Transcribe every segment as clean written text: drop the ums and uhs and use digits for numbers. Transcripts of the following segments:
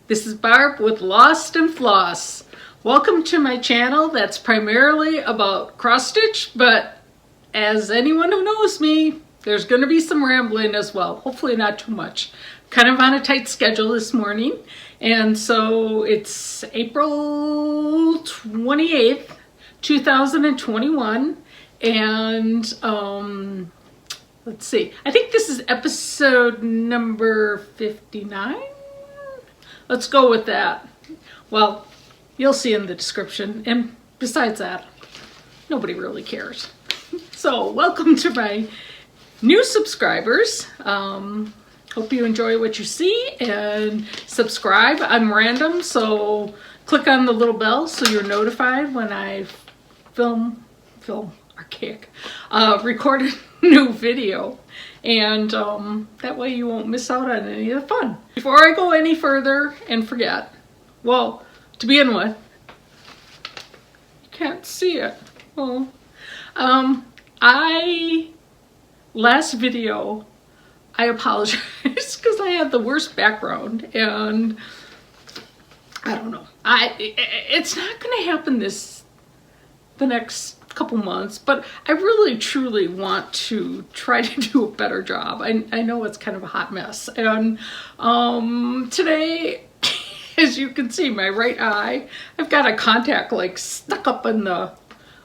This is Barb with Lost and Floss. Welcome to my channel that's primarily about cross stitch, but as anyone who knows me, there's going to be some rambling as well. Hopefully not too much. Kind of on a tight schedule this morning, and so it's April 28th, 2021, and let's see, I think this is episode number 59. Let's go with that. Well, you'll see in the description, and besides that, nobody really cares. So welcome to my new subscribers. Hope you enjoy what you see, and subscribe. I'm random, so click on the little bell so you're notified when I record a new video, and that way you won't miss out on any of the fun. Before I go any further and forget, well, to begin with, you can't see it. Well, last video, I apologize because I had the worst background, and I don't know. It's not going to happen the next couple months, but I really truly want to try to do a better job. I know it's kind of a hot mess, and today, as you can see, my right eye, I've got a contact like stuck up in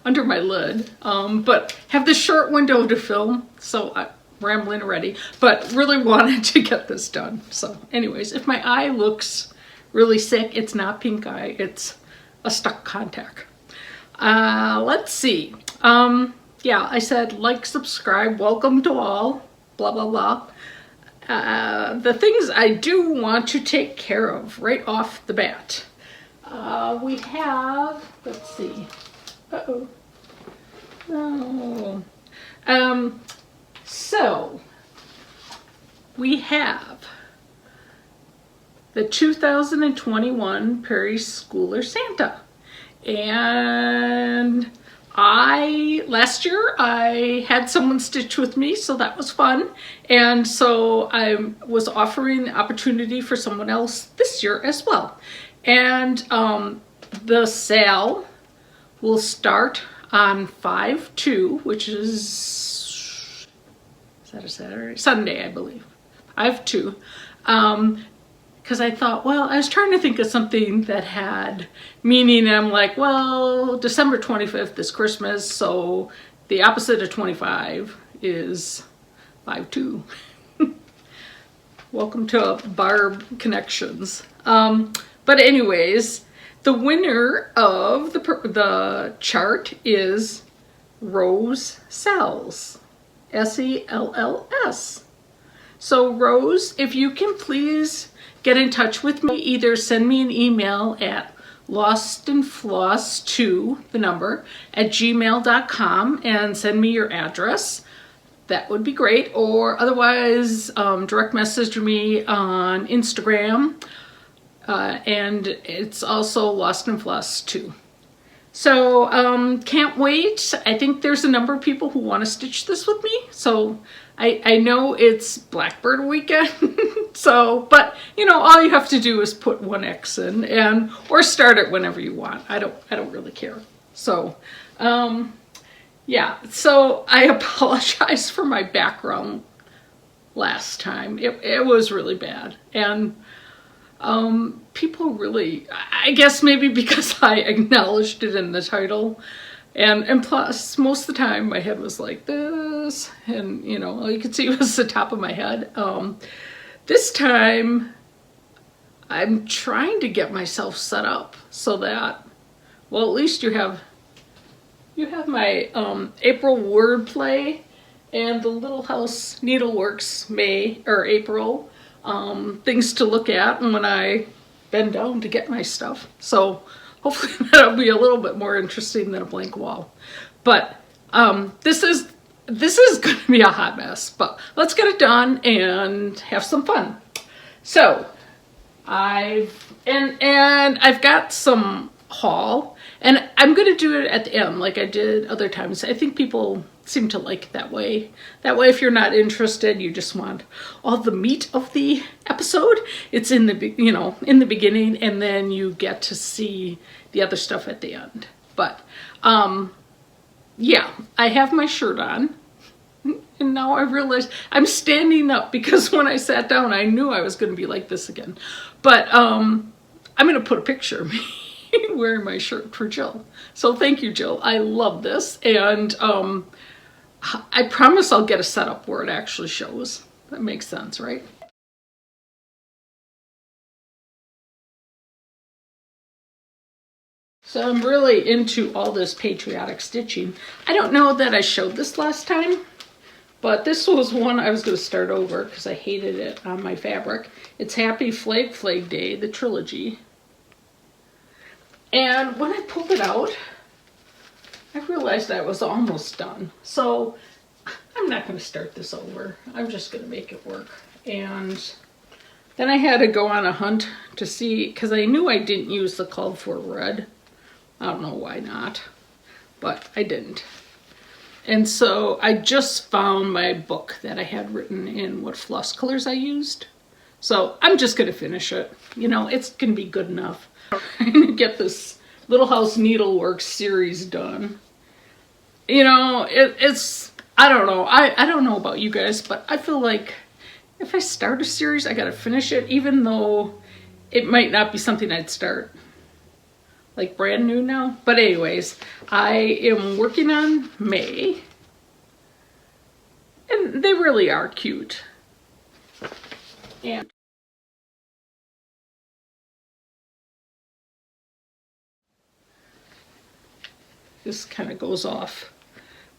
under my lid, but have this short window to film, so I'm rambling already, but really wanted to get this done. So anyways, if my eye looks really sick, it's not pink eye, it's a stuck contact. Let's see. Yeah, I said like, subscribe, welcome to all, blah, blah, blah. The things I do want to take care of right off the bat. We have, let's see. Uh-oh. No. So we have the 2021 Prairie Schooler Santa. And last year I had someone stitch with me, so that was fun. And so I was offering the opportunity for someone else this year as well. And the sale will start on 5/2, which is that a Saturday? Sunday, I believe. 5/2. Because I thought, well, I was trying to think of something that had meaning, and I'm like, well, December 25th is Christmas, so the opposite of 25 is 5/2. Welcome to Barb Connections. But anyways, the winner of the chart is Rose Sells, S-E-L-L-S. So Rose, if you can please get in touch with me, either send me an email at lostandfloss2, the number, at gmail.com, and send me your address. That would be great. Or otherwise, direct message me on Instagram, and it's also Lost and Floss 2. So can't wait. I think there's a number of people who want to stitch this with me. So I know it's Blackbird weekend, so, but you know, all you have to do is put one X in, or start it whenever you want. I don't really care. So yeah, so I apologize for my background last time. It was really bad, and people really, I guess maybe because I acknowledged it in the title, and plus most of the time my head was like this, and you know, all you could see was the top of my head. This time I'm trying to get myself set up so that, well, at least you have my April wordplay and the Little House Needleworks May or April things to look at when I bend down to get my stuff. So hopefully that'll be a little bit more interesting than a blank wall. But this is going to be a hot mess, but let's get it done and have some fun. So I've got some haul, and I'm going to do it at the end like I did other times. I think people seem to like it that way. That way, if you're not interested, you just want all the meat of the episode, episode. It's in the, you know, in the beginning, and then you get to see the other stuff at the end. But yeah, I have my shirt on, and now I realize I'm standing up because when I sat down, I knew I was going to be like this again. But I'm going to put a picture of me wearing my shirt for Jill. So thank you, Jill. I love this, and I promise I'll get a setup where it actually shows. That makes sense, right? So I'm really into all this patriotic stitching. I don't know that I showed this last time, but this was one I was going to start over because I hated it on my fabric. It's Happy Flag Flag Day, the trilogy. And when I pulled it out, I realized I was almost done. So I'm not going to start this over. I'm just going to make it work. And then I had to go on a hunt to see, because I knew I didn't use the called for red. I don't know why not, but I didn't. And so I just found my book that I had written in what floss colors I used. So I'm just going to finish it. You know, it's going to be good enough. I'm going to get this Little House Needlework series done. You know, it's, I don't know. I don't know about you guys, but I feel like if I start a series, I got to finish it, even though it might not be something I'd start like brand new now. But anyways, I am working on May, and they really are cute. And this kind of goes off,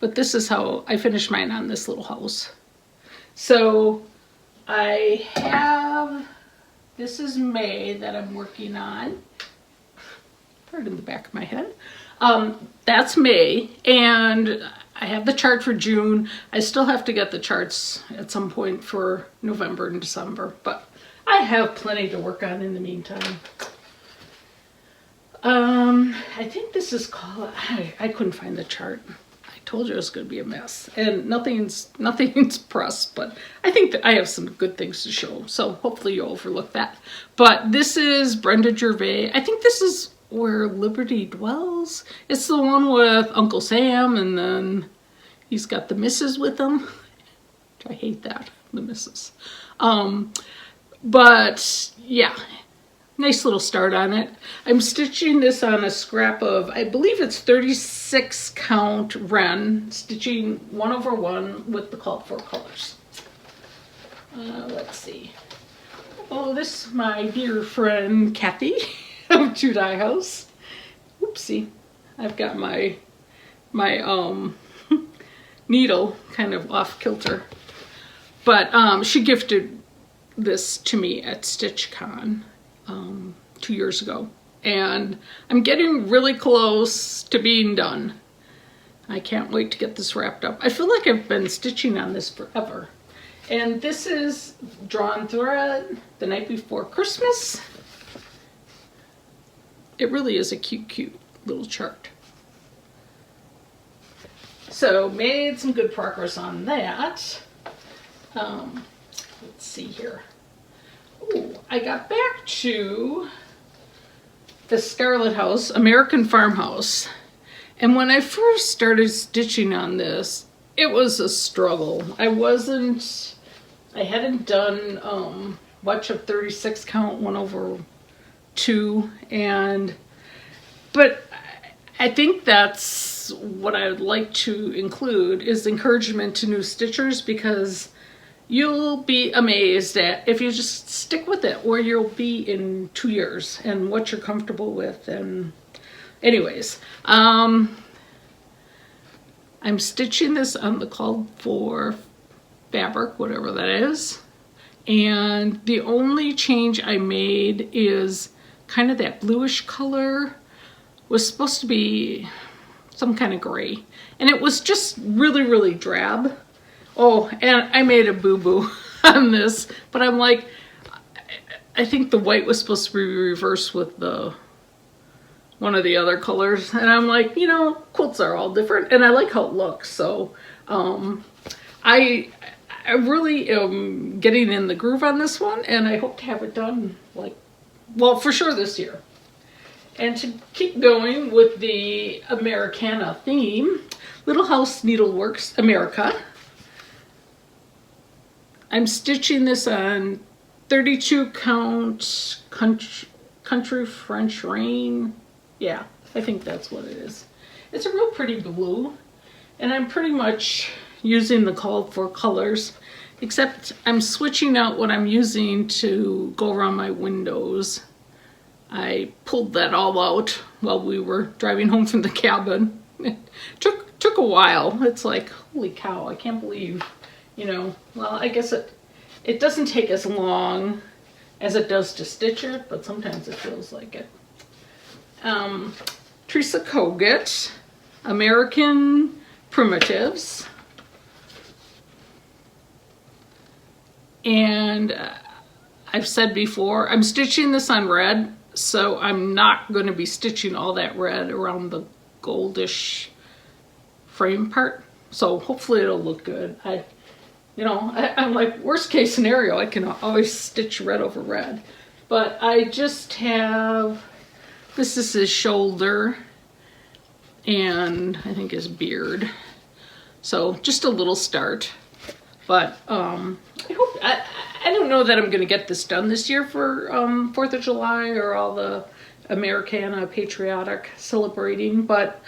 but this is how I finished mine on this little house. So I have, this is May that I'm working on. In the back of my head. That's May, and I have the chart for June. I still have to get the charts at some point for November and December, but I have plenty to work on in the meantime. I think this is called, I couldn't find the chart. I told you it was going to be a mess, and nothing's pressed, but I think that I have some good things to show, so hopefully you'll overlook that. But this is Brenda Gervais. I think this is Where Liberty Dwells. It's the one with Uncle Sam, and then he's got the missus with him. I hate that, the missus. But yeah, nice little start on it. I'm stitching this on a scrap of, I believe it's 36 count Ren, stitching 1/1 with the called for colors. Let's see. Oh, this is my dear friend Kathy of To Dye House. Oopsie, I've got my needle kind of off kilter, but she gifted this to me at StitchCon 2 years ago, and I'm getting really close to being done. I can't wait to get this wrapped up. I feel like I've been stitching on this forever. And this is Drawn Thread, The Night Before Christmas. It really is a cute little chart. So made some good progress on that. Let's see here. Ooh, I got back to the Scarlet House, American Farmhouse. And when I first started stitching on this, it was a struggle. I hadn't done much of 36 count 1/2, but I think that's what I would like to include is encouragement to new stitchers, because you'll be amazed at if you just stick with it where you'll be in 2 years and what you're comfortable with. And anyways, I'm stitching this on the called for fabric, whatever that is. And the only change I made is kind of that bluish color was supposed to be some kind of gray. And it was just really drab. Oh, and I made a boo-boo on this, but I'm like, I think the white was supposed to be reversed with one of the other colors. And I'm like, you know, quilts are all different, and I like how it looks. So I I really am getting in the groove on this one, and I hope to have it done, like, well, for sure this year. And to keep going with the Americana theme, Little House Needleworks America. I'm stitching this on 32 count country French rain. Yeah, I think that's what it is. It's a real pretty blue, and I'm pretty much using the called for colors, except I'm switching out what I'm using to go around my windows. I pulled that all out while we were driving home from the cabin. It took a while. It's like, holy cow, I can't believe, you know, well, I guess it doesn't take as long as it does to stitch it, but sometimes it feels like it. Teresa Kogut, American Primitives. And I've said before, I'm stitching this on red, so I'm not going to be stitching all that red around the goldish frame part. So hopefully it'll look good. I'm like, worst case scenario, I can always stitch red over red. But I just have, this is his shoulder, and I think his beard. So just a little start. But I don't know that I'm going to get this done this year for 4th of July or all the Americana Patriotic celebrating, but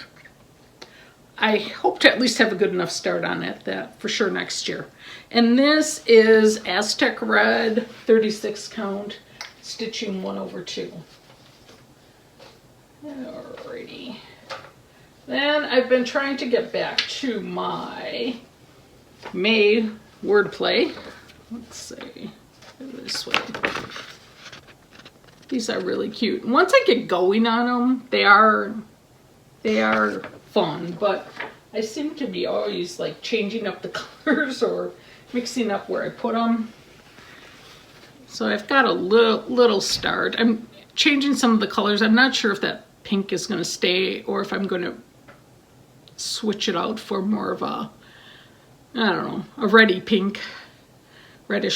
I hope to at least have a good enough start on it that for sure next year. And this is Aztec Red, 36 count, stitching 1/2. Alrighty. Then I've been trying to get back to my May wordplay. Let's see, this way. These are really cute. Once I get going on them, they are fun, but I seem to be always like changing up the colors or mixing up where I put them. So I've got a little start. I'm changing some of the colors. I'm not sure if that pink is going to stay or if I'm going to switch it out for more of a, I don't know, a reddish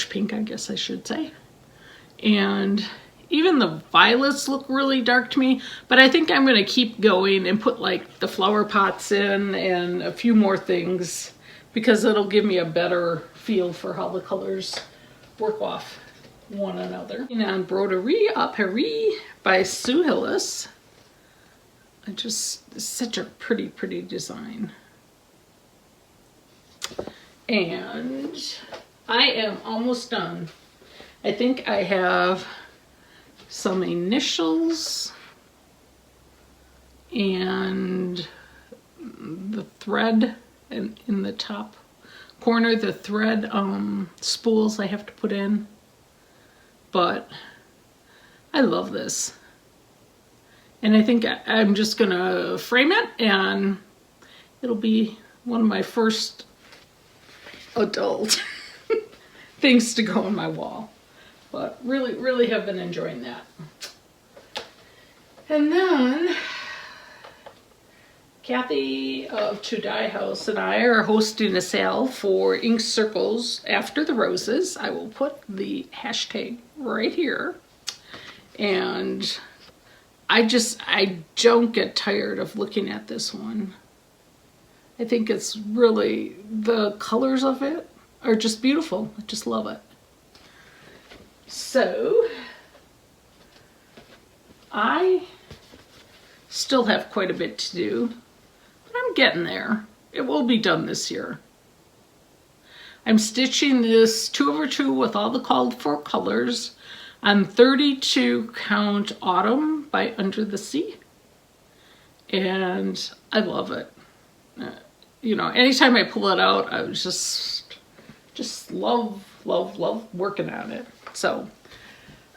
pink, I guess I should say. And even the violets look really dark to me, but I think I'm going to keep going and put like the flower pots in and a few more things because it'll give me a better feel for how the colors work off one another. And on Broderie à Paris by Sue Hillis. It's such a pretty design. And I am almost done. I think I have some initials and the thread in the top corner, the thread spools I have to put in. But I love this. And I think I'm just gonna frame it and it'll be one of my first adult things to go on my wall. But really have been enjoying that. And then Kathy of To Dye House and I are hosting a sale for ink circles after the roses. I will put the hashtag right here. And I don't get tired of looking at this one. I think it's really, the colors of it are just beautiful. I just love it. So, I still have quite a bit to do, but I'm getting there. It will be done this year. I'm stitching this 2/2 with all the called for colors on 32 count Autumn by Under the Sea. And I love it. You know, anytime I pull it out, I was just love working on it. So,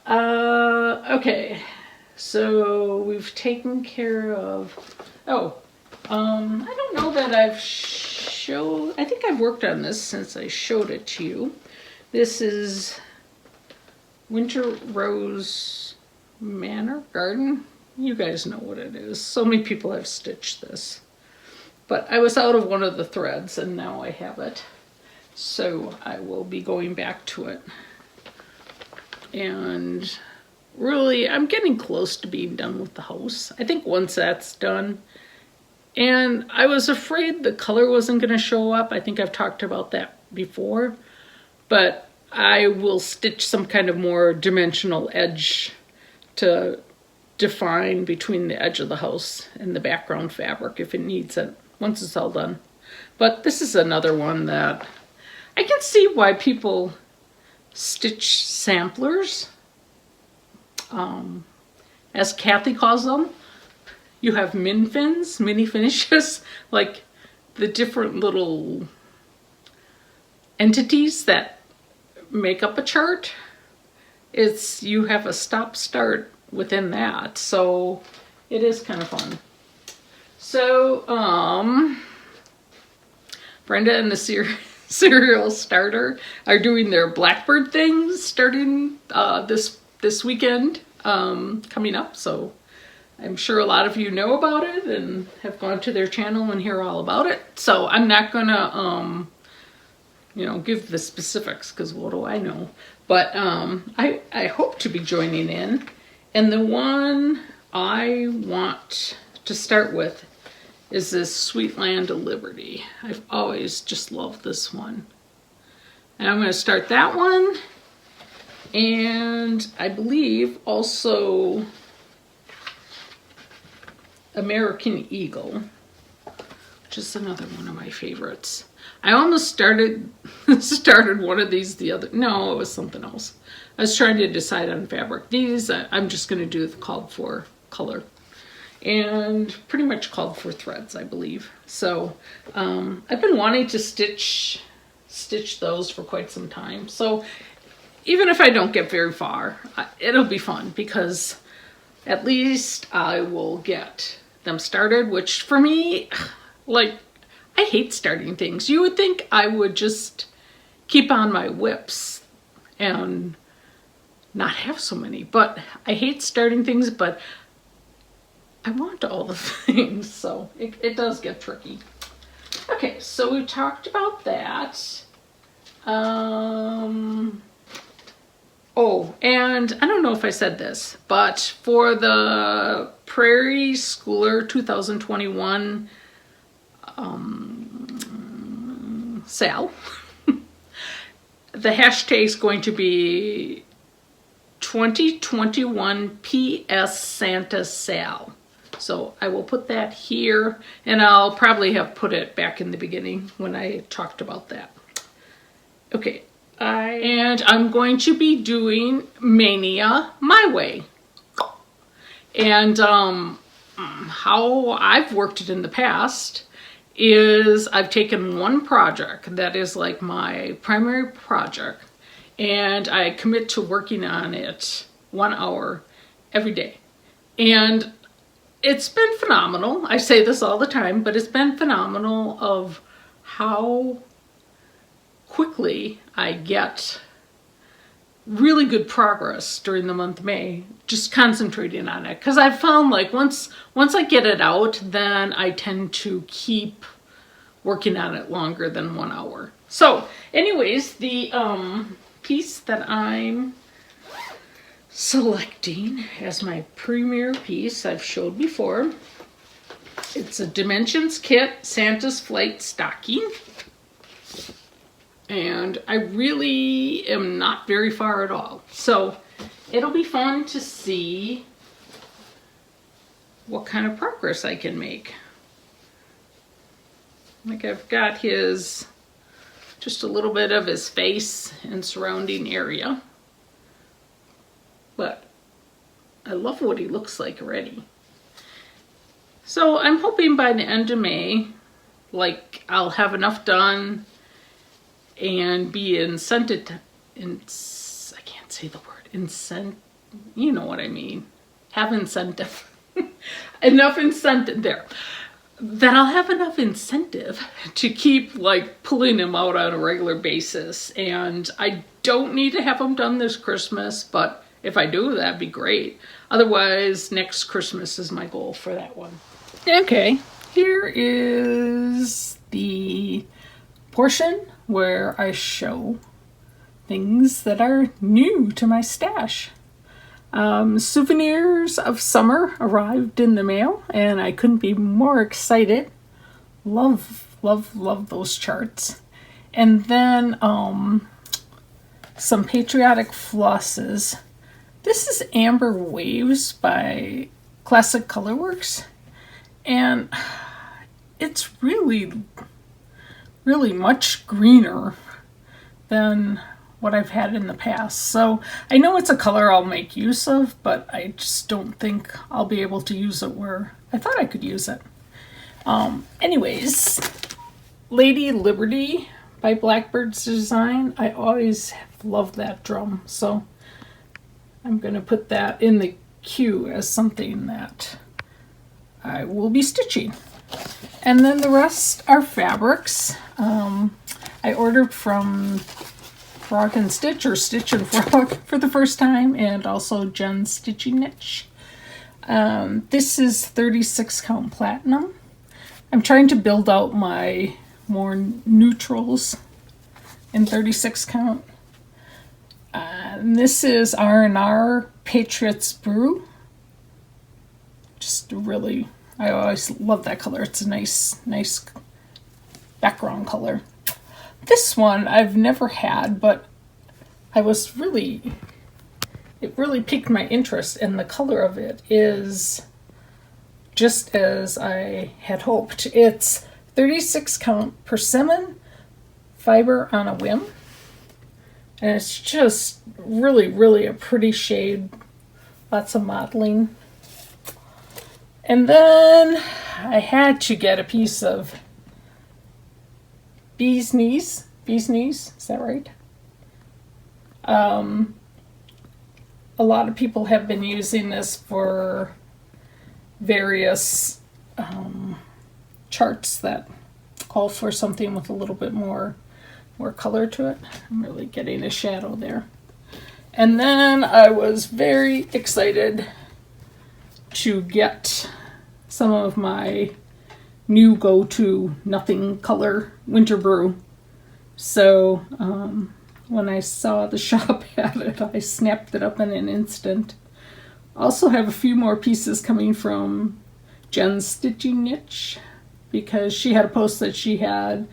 okay. So we've taken care of, I don't know that I've I think I've worked on this since I showed it to you. This is Winter Rose Manor Garden. You guys know what it is. So many people have stitched this. But I was out of one of the threads and now I have it. So I will be going back to it. And really, I'm getting close to being done with the house. I think once that's done, and I was afraid the color wasn't going to show up. I think I've talked about that before, but I will stitch some kind of more dimensional edge to define between the edge of the house and the background fabric if it needs it, once it's all done. But this is another one that I can see why people stitch samplers, as Kathy calls them. You have mini finishes, like the different little entities that make up a chart. It's, you have a stop-start within that, so it is kind of fun. So, Brenda and the Serial Starter are doing their Blackbird things starting this weekend, coming up, so I'm sure a lot of you know about it and have gone to their channel and hear all about it. So I'm not gonna, you know, give the specifics because what do I know? But I hope to be joining in. And the one I want to start with is this Sweet Land of Liberty. I've always just loved this one. And I'm gonna start that one. And I believe also American Eagle, which is another one of my favorites. I almost started one of these no, it was something else. I was trying to decide on fabric. These, I'm just going to do the called for color. And pretty much called for threads, I believe. So, I've been wanting to stitch those for quite some time. So, even if I don't get very far, it'll be fun because at least I will get them started, which for me, like, I hate starting things. You would think I would just keep on my whips and not have so many, but I hate starting things, but I want all the things, so it does get tricky. Okay, so we talked about that. Oh, and I don't know if I said this, but for the Prairie Schooler 2021 SAL, the hashtag is going to be 2021 PS Santa SAL. So I will put that here, and I'll probably have put it back in the beginning when I talked about that. Okay. And I'm going to be doing Mania my way. And how I've worked it in the past is I've taken one project that is like my primary project, and I commit to working on it 1 hour every day. And it's been phenomenal. I say this all the time, but it's been phenomenal of how quickly I get really good progress during the month of May, just concentrating on it. Because I've found like once I get it out, then I tend to keep working on it longer than 1 hour. So anyways, the piece that I'm selecting as my premier piece I've showed before. It's a Dimensions Kit Santa's Flight Stocking. And I really am not very far at all. So it'll be fun to see what kind of progress I can make. Like I've got his, just a little bit of his face and surrounding area. But I love what he looks like already. So I'm hoping by the end of May, like I'll have enough done and be incented, I can't say the word, you know what I mean, have incentive, enough incentive there, that I'll have enough incentive to keep like pulling them out on a regular basis. And I don't need to have them done this Christmas, but if I do, that'd be great. Otherwise, next Christmas is my goal for that one. Okay, here is the portion where I show things that are new to my stash. Souvenirs of summer arrived in the mail, and I couldn't be more excited. Love, love, love those charts. And then some Patriotic flosses. This is Amber Waves by Classic Colorworks, and it's really, really much greener than what I've had in the past. So I know it's a color I'll make use of, but I just don't think I'll be able to use it where I thought I could use it. Anyways, Lady Liberty by Blackbird's Design. I always have loved that drum, so I'm going to put that in the queue as something that I will be stitching. And then the rest are fabrics. I ordered from Frog and Stitch, or Stitch and Frog for the first time, and also Jen's Stitchy Niche. This is 36 count platinum. I'm trying to build out my more neutrals in 36 count. And this is R&R Patriots Brew. Just really, I always love that color. It's a nice background color. This one I've never had, but it really piqued my interest, and the color of it is just as I had hoped. It's 36 count persimmon fiber on a whim, and it's just really a pretty shade. Lots of mottling. And then I had to get a piece of bee's knees, is that right? A lot of people have been using this for various charts that call for something with a little bit more color to it. I'm really getting a shadow there. And then I was very excited to get some of my new go-to nothing color winter brew. So when I saw the shop had it, I snapped it up in an instant. Also have a few more pieces coming from Jen's Stitchy Niche, because she had a post that she had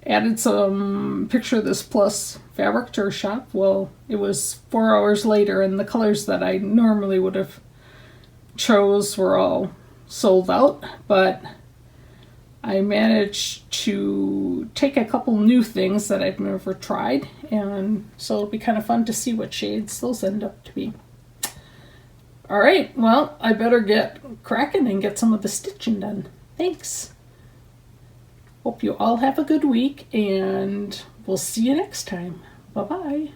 added some picture of this plus fabric to her shop. Well, it was 4 hours later, and the colors that I normally would have chose were all sold out, but I managed to take a couple new things that I've never tried, and so it'll be kind of fun to see what shades those end up to be. All right, well, I better get cracking and get some of the stitching done. Thanks. Hope you all have a good week, and we'll see you next time. Bye-bye.